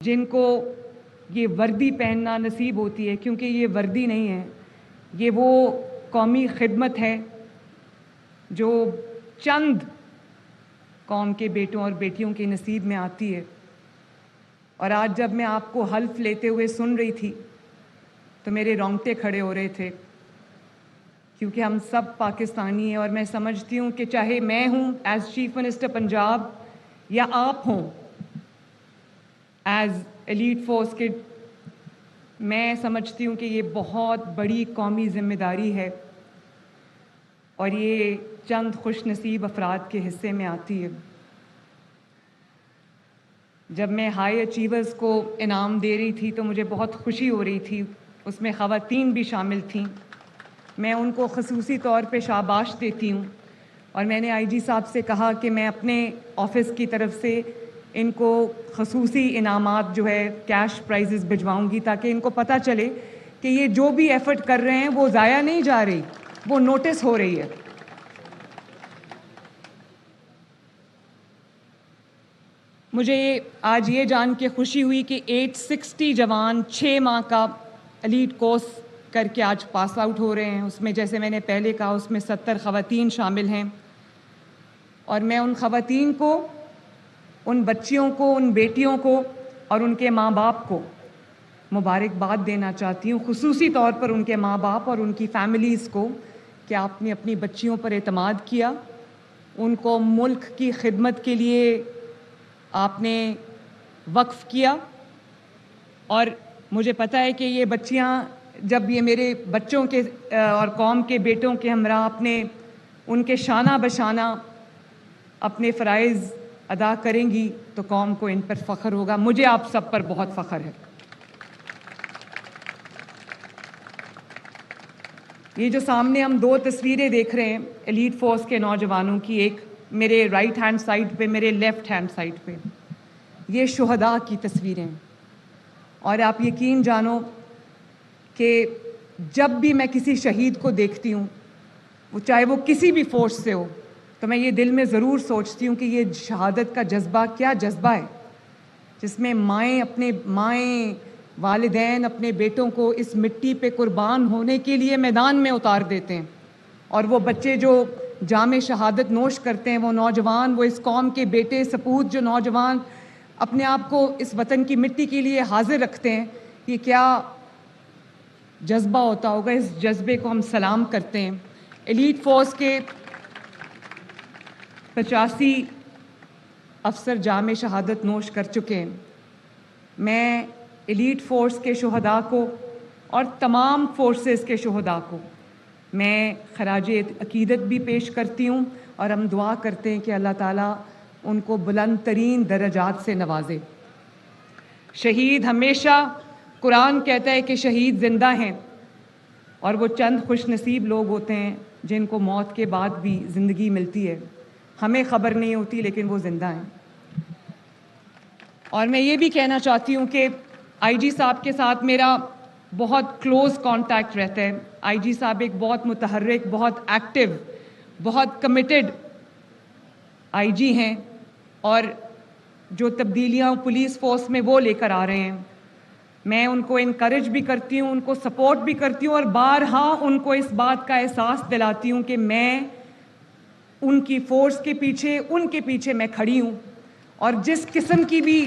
جن کو یہ وردی پہننا نصیب ہوتی ہے، کیونکہ یہ وردی نہیں ہے، یہ وہ قومی خدمت ہے جو چند قوم کے بیٹوں اور بیٹیوں کے نصیب میں آتی ہے۔ اور آج جب میں آپ کو حلف لیتے ہوئے سن رہی تھی تو میرے رونگٹے کھڑے ہو رہے تھے، کیونکہ ہم سب پاکستانی ہیں، اور میں سمجھتی ہوں کہ چاہے میں ہوں ایز چیف منسٹر پنجاب یا آپ ہوں ایز ایلیٹ فورس کے، میں سمجھتی ہوں کہ یہ بہت بڑی قومی ذمہ داری ہے اور یہ چند خوش نصیب افراد کے حصے میں آتی ہے۔ جب میں ہائی اچیورز کو انعام دے رہی تھی تو مجھے بہت خوشی ہو رہی تھی، اس میں خواتین بھی شامل تھیں۔ میں ان کو خصوصی طور پہ شاباش دیتی ہوں، اور میں نے آئی جی صاحب سے کہا کہ میں اپنے آفس کی طرف سے ان کو خصوصی انعامات جو ہے کیش پرائزز بھجواؤں گی، تاکہ ان کو پتہ چلے کہ یہ جو بھی ایفرٹ کر رہے ہیں وہ ضائع نہیں جا رہی، وہ نوٹس ہو رہی ہے۔ مجھے آج یہ جان کے خوشی ہوئی کہ 860 جوان 6 ماہ کا ایلیٹ کورس کر کے آج پاس آؤٹ ہو رہے ہیں۔ اس میں جیسے میں نے پہلے کہا، اس میں 70 خواتین شامل ہیں، اور میں ان خواتین کو، ان بچیوں کو، ان بیٹیوں کو اور ان کے ماں باپ کو مبارکباد دینا چاہتی ہوں، خصوصی طور پر ان کے ماں باپ اور ان کی فیملیز کو، کہ آپ نے اپنی بچیوں پر اعتماد کیا، ان کو ملک کی خدمت کے لیے آپ نے وقف کیا۔ اور مجھے پتہ ہے کہ یہ بچیاں جب یہ میرے بچوں کے اور قوم کے بیٹوں کے ہمراہ اپنے ان کے شانہ بشانہ اپنے فرائض ادا کریں گی تو قوم کو ان پر فخر ہوگا۔ مجھے آپ سب پر بہت فخر ہے۔ یہ جو سامنے ہم 2 تصویریں دیکھ رہے ہیں ایلیٹ فورس کے نوجوانوں کی، ایک میرے رائٹ ہینڈ سائڈ پہ، میرے لیفٹ ہینڈ سائڈ پہ، یہ شہداء کی تصویریں ہیں۔ اور آپ یقین جانو کہ جب بھی میں کسی شہید کو دیکھتی ہوں، وہ چاہے وہ کسی بھی فورس سے ہو، تو میں یہ دل میں ضرور سوچتی ہوں کہ یہ شہادت کا جذبہ کیا جذبہ ہے، جس میں مائیں والدین اپنے بیٹوں کو اس مٹی پہ قربان ہونے کے لیے میدان میں اتار دیتے ہیں، اور وہ بچے جو جام شہادت نوش کرتے ہیں، وہ نوجوان، وہ اس قوم کے بیٹے سپوت جو نوجوان اپنے آپ کو اس وطن کی مٹی کے لیے حاضر رکھتے ہیں، یہ کیا جذبہ ہوتا ہوگا۔ اس جذبے کو ہم سلام کرتے ہیں۔ ایلیٹ فورس کے 85 افسر جام شہادت نوش کر چکے ہیں۔ میں ایلیٹ فورس کے شہداء کو اور تمام فورسز کے شہداء کو میں خراج عقیدت بھی پیش کرتی ہوں، اور ہم دعا کرتے ہیں کہ اللہ تعالیٰ ان کو بلند ترین درجات سے نوازے۔ شہید ہمیشہ، قرآن کہتا ہے کہ شہید زندہ ہیں، اور وہ چند خوش نصیب لوگ ہوتے ہیں جن کو موت کے بعد بھی زندگی ملتی ہے۔ ہمیں خبر نہیں ہوتی، لیکن وہ زندہ ہیں۔ اور میں یہ بھی کہنا چاہتی ہوں کہ آئی جی صاحب کے ساتھ میرا بہت کلوز کانٹیکٹ رہتا ہے۔ آئی جی صاحب ایک بہت متحرک، بہت ایکٹیو، بہت کمیٹڈ آئی جی ہیں، اور جو تبدیلیاں پولیس فورس میں وہ لے کر آ رہے ہیں، میں ان کو انکریج بھی کرتی ہوں، ان کو سپورٹ بھی کرتی ہوں، اور بارہا ان کو اس بات کا احساس دلاتی ہوں کہ میں ان کی فورس کے پیچھے، ان کے پیچھے میں کھڑی ہوں، اور جس قسم کی بھی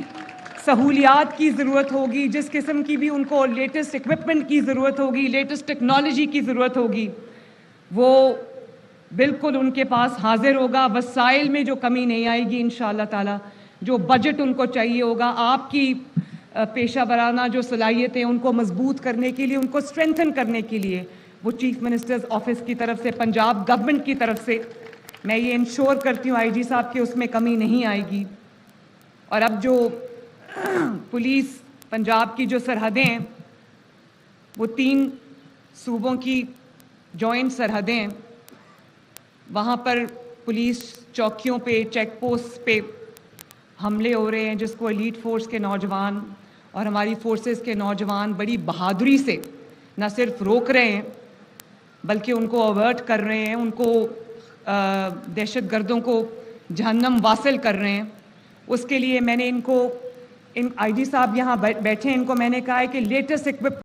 سہولیات کی ضرورت ہوگی، جس قسم کی بھی ان کو لیٹسٹ اکوپمنٹ کی ضرورت ہوگی، لیٹسٹ ٹیکنالوجی کی ضرورت ہوگی، وہ بالکل ان کے پاس حاضر ہوگا۔ وسائل میں جو کمی نہیں آئے گی انشاءاللہ تعالی، جو بجٹ ان کو چاہیے ہوگا، آپ کی پیشہ ورانہ جو صلاحیتیں ان کو مضبوط کرنے کے لیے، ان کو اسٹرینتھن کرنے کے لیے، وہ چیف منسٹرز آفس کی طرف سے، پنجاب گورنمنٹ کی طرف سے میں یہ انشور کرتی ہوں آئی جی صاحب کہ اس میں کمی نہیں آئے گی۔ اور اب جو پولیس پنجاب کی جو سرحدیں ہیں، وہ 3 صوبوں کی جوائنٹ سرحدیں ہیں، وہاں پر پولیس چوکیوں پہ، چیک پوسٹ پہ حملے ہو رہے ہیں، جس کو ایلیٹ فورس کے نوجوان اور ہماری فورسز کے نوجوان بڑی بہادری سے نہ صرف روک رہے ہیں، بلکہ ان کو اوورٹ کر رہے ہیں، ان کو دہشت گردوں کو جہنم واصل کر رہے ہیں۔ اس کے لیے میں نے ان کو ان آئی جی صاحب یہاں بیٹھے ہیں, ان کو میں نے کہا ہے کہ لیٹسٹ اکوپ